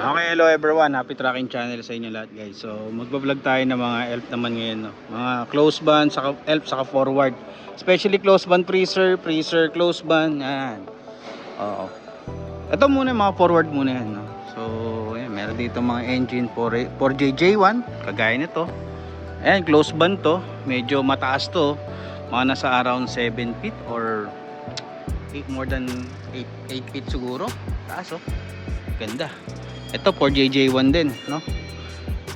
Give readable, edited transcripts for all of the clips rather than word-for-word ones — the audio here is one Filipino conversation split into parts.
Okay, hello everyone. Happy Tracking Channel sa inyo lahat, guys. So, magba-vlog tayo ng mga elf naman ngayon, no? Mga close band, saka elf, saka forward. Especially close band freezer, close band, yan. Oo. Ito muna yung mga forward muna yan, no? So, yan, meron dito mga engine 4JJ1, kagaya nito. Ayan, close band to. Medyo mataas to. Mga nasa around 7 feet or more than 8 feet siguro. Taas, oh. Ganda. Ito 4JJ1 din, no?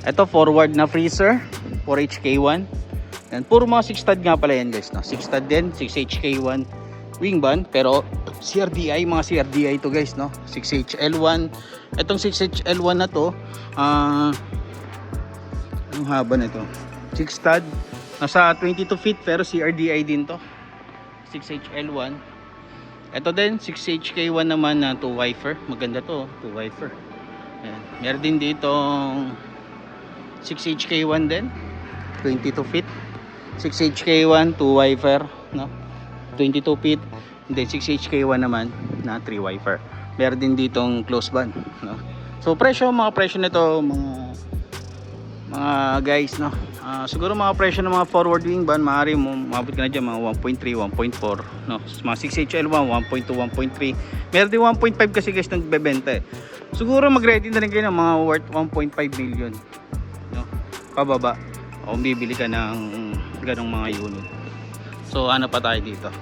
Ito forward na freezer, 4HK1. Yan, puro mga 6 stud nga pala yan, guys, no? 6 stud din, 6HK1 wing band, pero CRDI, mga CRDI to, guys, no? 6HL1. Itong 6HL1 na to, ang haba nito. 6 stud, nasa 22 feet, pero CRDI din to. 6HL1. Ito din 6HK1 naman na 2 wiper. Maganda to, 2 wiper. Ayan. Meron din dito 6HK1 din, 22 feet. 6HK1 2 wiper, no? 22 feet. Then 6HK1 naman na 3 wiper. Meron din ditong close band, no? So mga presyo nito mga guys, no? Siguro mga presyo ng mga forward wing band, maaari mo mabot ka na dyan mga 1.3, 1.4, no? Mga 6HL1, 1.2, 1.3. Meron din 1.5 kasi, guys, nagbebenta eh. Siguro mag-ready na rin kayo ng mga worth 1.5 million, no? Pababa. O kung bibili ka ng ganong mga unit. So ano pa tayo dito?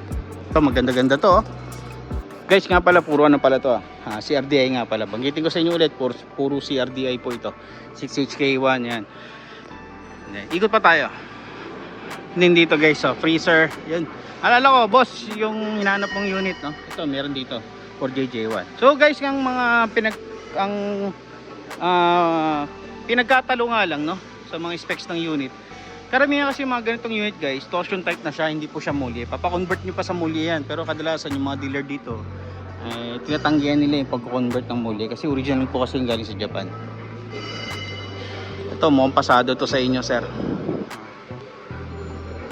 Ito maganda-ganda to, oh. Guys, nga pala puro ano pala to, CRDI nga pala. Banggitin ko sa inyo ulit, puro CRDI po ito. 6HK1 yan. Ikot pa tayo. Din dito, guys, so freezer, yan. Alala ko, boss, yung hinahanap mong unit, no? Ito, meron dito 4JJ1. So guys, ang mga pinagkatalo nga lang, no, sa mga specs ng unit. Karamihan kasi mga ganitong unit, guys, torsion type na siya, hindi po siya mulye. Papakonvert nyo pa sa mulye yan. Pero kadalasan yung mga dealer dito, tinatanggihan nila yung pagko-convert ng mulye kasi original po kasi yung galing sa Japan. Ito, mukhang pasado to sa inyo, sir.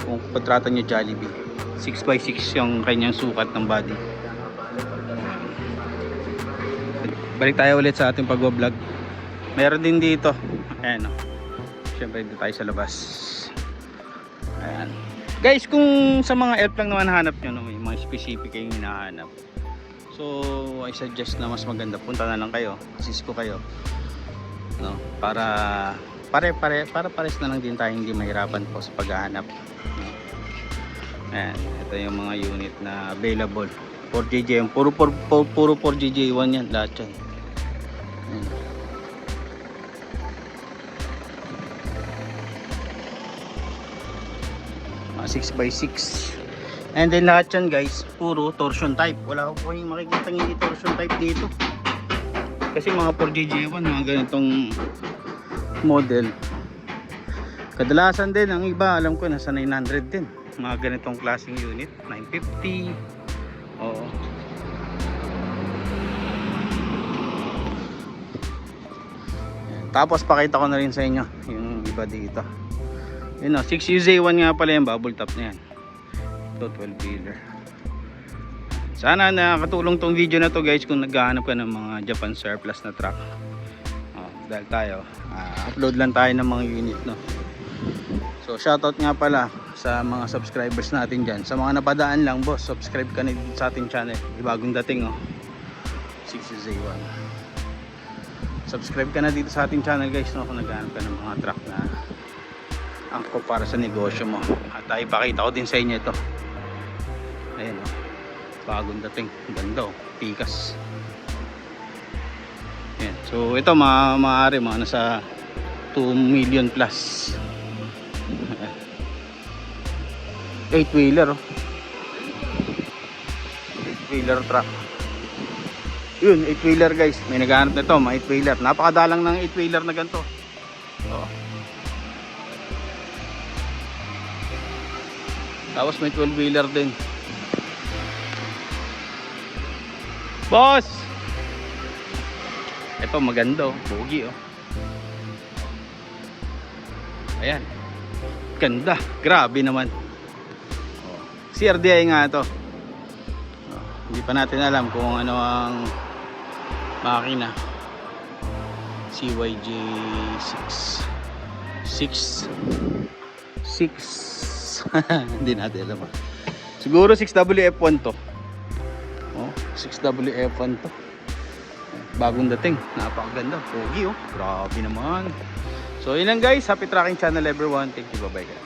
Kung kontrata nyo Jollibee, 6x6 yung kanyang sukat ng body. Balik tayo ulit sa ating pag-vlog. Meron din dito, ayan, oh. Siyempre dito tayo sa labas. Ayan. Guys, kung sa mga elf lang naman hanap nyo, no, may mga specific kayong hinahanap, so I suggest na mas maganda, punta na lang kayo, assist ko kayo, no, para pares na lang din tayo, hindi mahirapan po sa paghahanap, no? Ayan, ito yung mga unit na available. 4JJ, puro 4JJ1 yan, lahat yan. Ayan. Mga 6x6. And then lahat yan, guys, puro torsion type. Wala ko po yung makikita ng torsion type dito. Kasi mga 4JJ1, mga ganitong model. Kadalasan din, ang iba alam ko nasa 900 din. Mga ganitong klaseng unit, 950. Oo. Tapos pakita ko na rin sa inyo yung iba dito. Yun, 6UZ1 nga pala yung bubble top na yan. Ito 12 wheeler. Sana nakatulong tong video na to, guys, kung naghahanap ka ng mga Japan surplus na truck. Dahil tayo upload lang tayo ng mga unit, no. So shoutout nga pala sa mga subscribers natin dyan. Sa mga napadaan lang, boss, subscribe ka na sa ating channel. Bagong dating, 6UZ1. Subscribe ka na dito sa ating channel, guys, no, kung naghahanap ka ng mga truck na angko para sa negosyo mo. At ipakita ko din sa inyo ito. Ayan, bagong dating, ganda, pikas. Ayan. So ito maaari mga nasa 2 million plus. 8 wheeler, 8 wheeler truck. Yun, 8 wheeler, guys, may naghahanap nito, mga 8 wheeler. Napakadalang ng 8 wheeler na ganito. Tapos may 12 wheeler din. Boss! Ito maganda, pogi, ayan, ganda, grabe naman. CRDI nga ito. Hindi pa natin alam kung ano ang makina. CYJ 6 hindi natin alam. Siguro 6WF1 to. Oh, 6WF1 to. Bagong dating, napakaganda. Pogi oh, grabe naman. So yun lang guys, happy tracking channel everyone. Thank you, bye bye guys.